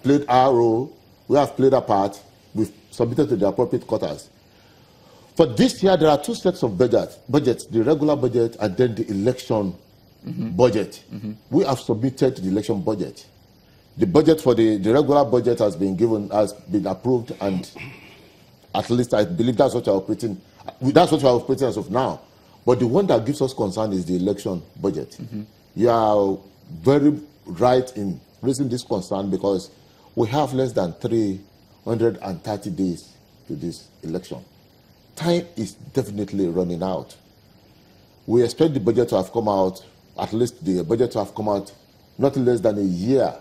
played our role, we have played our part, we've submitted to the appropriate quarters. For this year, there are two sets of budgets, the regular budget and then the election budget. We have submitted the election budget. The budget for the regular budget has been approved, and at least I believe that's what we're operating as of now. But the one that gives us concern is the election budget. You are very right in raising this concern because we have less than 330 days to this election. Time is definitely running out. We expect the budget to have come out, at least the budget to have come out not less than a year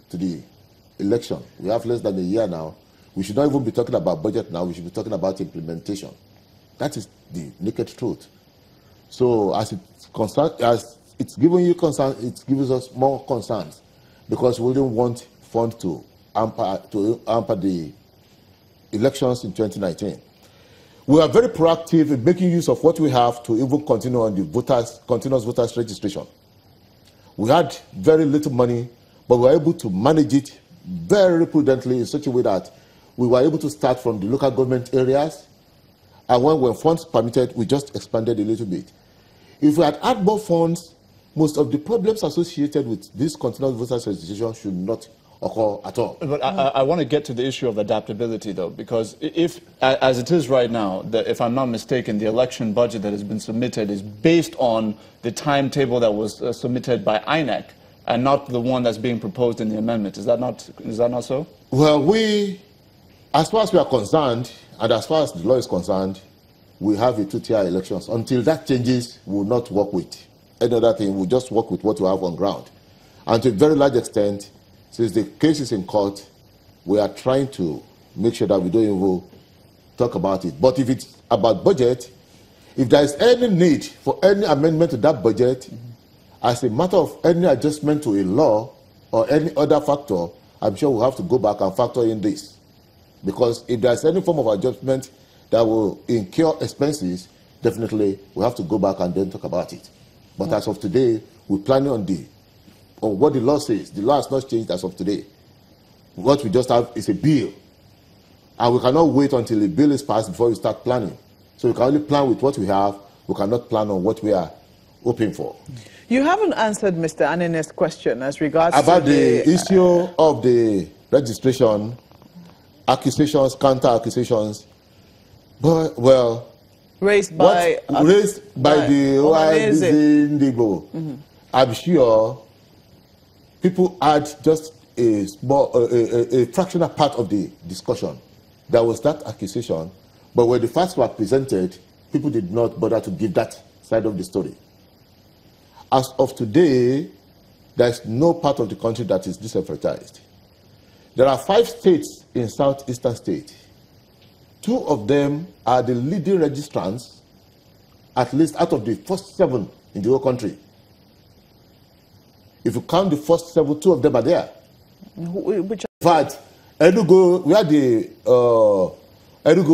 to the election. We have less than a year now. We should not even be talking about budget now. We should be talking about implementation. That is the naked truth. So as it's giving you concern, it gives us more concerns because we don't want funds to hamper the elections in 2019. We are very proactive in making use of what we have to even continue on the continuous voters registration. We had very little money, but we were able to manage it very prudently in such a way that we were able to start from the local government areas, and when funds permitted, we just expanded a little bit. If we had had more funds, most of the problems associated with this continuous voters registration should not occur at all. But I want to get to the issue of adaptability, though, because if, as it is right now, if I'm not mistaken, the election budget that has been submitted is based on the timetable that was submitted by INEC and not the one that's being proposed in the amendment. Is that not so? Well, as far as we are concerned, and as far as the law is concerned, we have a two-tier elections. Until that changes, we will not work with any other thing. We'll just work with what we have on ground. And to a very large extent, since the case is in court, we are trying to make sure that we don't even talk about it. But if it's about budget, if there is any need for any amendment to that budget, as a matter of any adjustment to a law or any other factor, I'm sure we'll have to go back and factor in this. Because if there's any form of adjustment that will incur expenses, definitely we have to go back and then talk about it. But as of today, we're planning on what the law says. The law has not changed as of today. What we just have is a bill. And we cannot wait until the bill is passed before we start planning. So we can only plan with what we have. We cannot plan on what we are hoping for. You haven't answered Mr. Anene's question as regards about the issue of the registration, accusations, counter-accusations. But, well, raised by the OIBC. I'm sure people had just a fractional part of the discussion. There was that accusation, but when the facts were presented, people did not bother to give that side of the story. As of today, there's no part of the country that is disenfranchised. There are 5 states in southeastern states. 2 of them are the leading registrants, at least out of the first 7 in the whole country. If you count the first 7, 2 of them are there. Which? In fact, Enugu,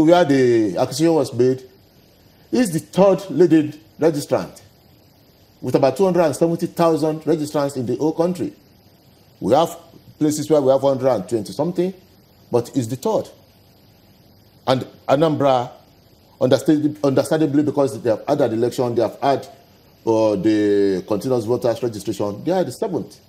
where the accusation was made, is the 3rd leading registrant, with about 270,000 registrants in the whole country. We have places where we have 120-something, but it's the 3rd. And Anambra, understandably, because they have had an election, they have had the continuous voters registration, they are the 7th.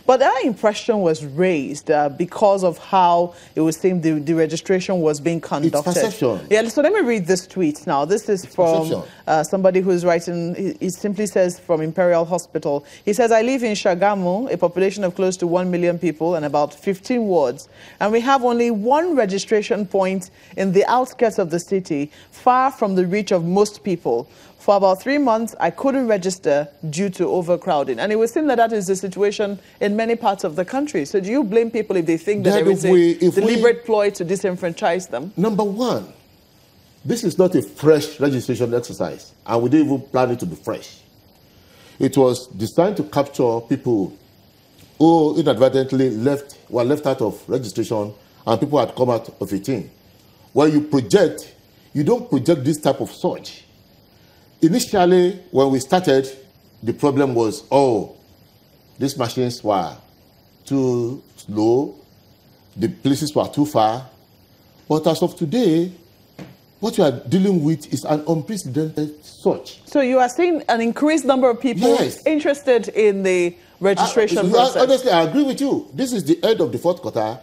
But that impression was raised because of how it was saying the registration was being conducted. It's perception. Yeah, so let me read this tweet now. This is from somebody who is writing. He simply says from Imperial Hospital. He says, I live in Shagamu, a population of close to 1 million people and about 15 wards. And we have only 1 registration point in the outskirts of the city, far from the reach of most people. For about 3 months, I couldn't register due to overcrowding. And it was saying that that is the situation in many parts of the country. So do you blame people if they think that there is a deliberate ploy to disenfranchise them? Number one, this is not a fresh registration exercise, and we didn't even plan it to be fresh. It was designed to capture people who inadvertently were left out of registration, and people had come out of 18. When you project, you don't project this type of surge. Initially, when we started, the problem was, these machines were too slow. the places were too far. But as of today, what we are dealing with is an unprecedented surge. So you are seeing an increased number of people interested in the registration process? Honestly, I agree with you. This is the end of the fourth quarter.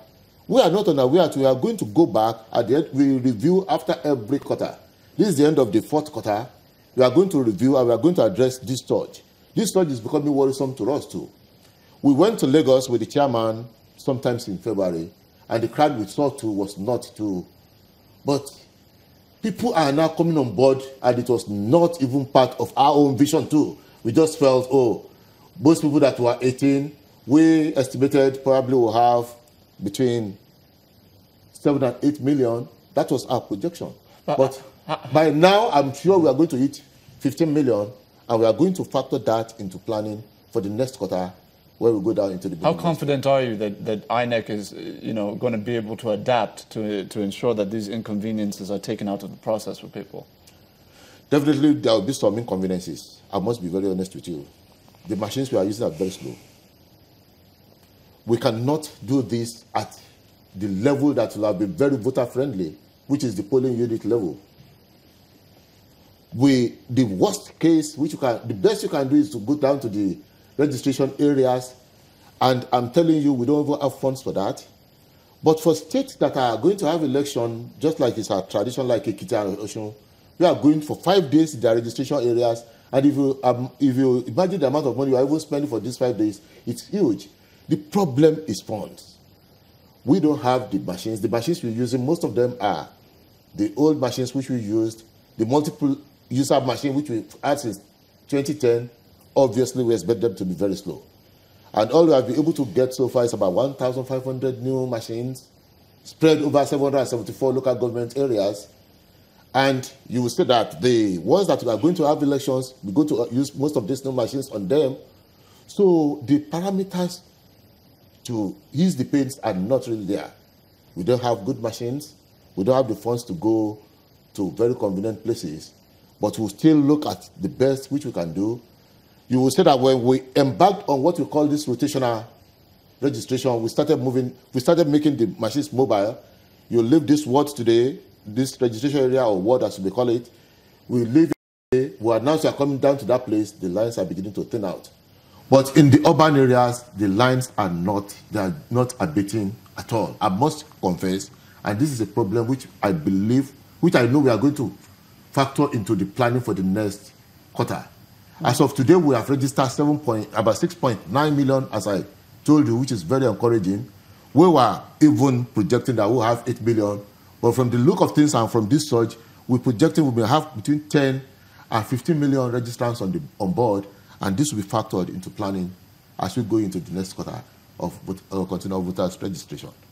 We are not unaware that we are going to go back at the end. We review after every quarter. This is the end of the fourth quarter. We are going to review and we are going to address this surge. This surge is becoming worrisome to us too. We went to Lagos with the chairman sometimes in February, and the crowd we saw too was not too. But people are now coming on board, and it was not even part of our own vision too. We just felt, oh, most people that were 18, we estimated probably will have between 7 and 8 million. That was our projection. But by now, I'm sure we are going to hit 15 million, and we are going to factor that into planning for the next quarter, where we go down into the. How confident are you that INEC is, going to be able to adapt to ensure that these inconveniences are taken out of the process for people? Definitely, there will be some inconveniences. I must be very honest with you. The machines we are using are very slow. We cannot do this at the level that will be very voter-friendly, which is the polling unit level. The worst case, the best you can do is to go down to the registration areas, and I'm telling you, we don't even have funds for that. But for states that are going to have election, just like it's our tradition, like Ekiti and Osun, we are going for 5 days in their registration areas, and if you imagine the amount of money you are even spending for these 5 days, it's huge. The problem is funds. We don't have the machines. The machines we're using, most of them are the old machines which we used, the multiple user machine which we've had since 2010. Obviously, we expect them to be very slow. And all we have been able to get so far is about 1,500 new machines spread over 774 local government areas. And you will see that the ones that we are going to have elections, we're going to use most of these new machines on them. So the parameters to ease the pains are not really there. We don't have good machines. We don't have the funds to go to very convenient places. But we'll still look at the best which we can do. You will say that when we embarked on what we call this rotational registration, we started making the machines mobile. You leave this ward today, this registration area or ward as we call it, we leave it today, we announce you are coming down to that place, the lines are beginning to thin out. But in the urban areas, the lines are not abating at all. I must confess, and this is a problem which I know we are going to factor into the planning for the next quarter. As of today, we have registered about 6.9 million, as I told you, which is very encouraging. We were even projecting that we'll have 8 million. But from the look of things and from this surge, we're projecting we will have between 10 and 15 million registrants on board, and this will be factored into planning as we go into the next quarter of continual voters registration.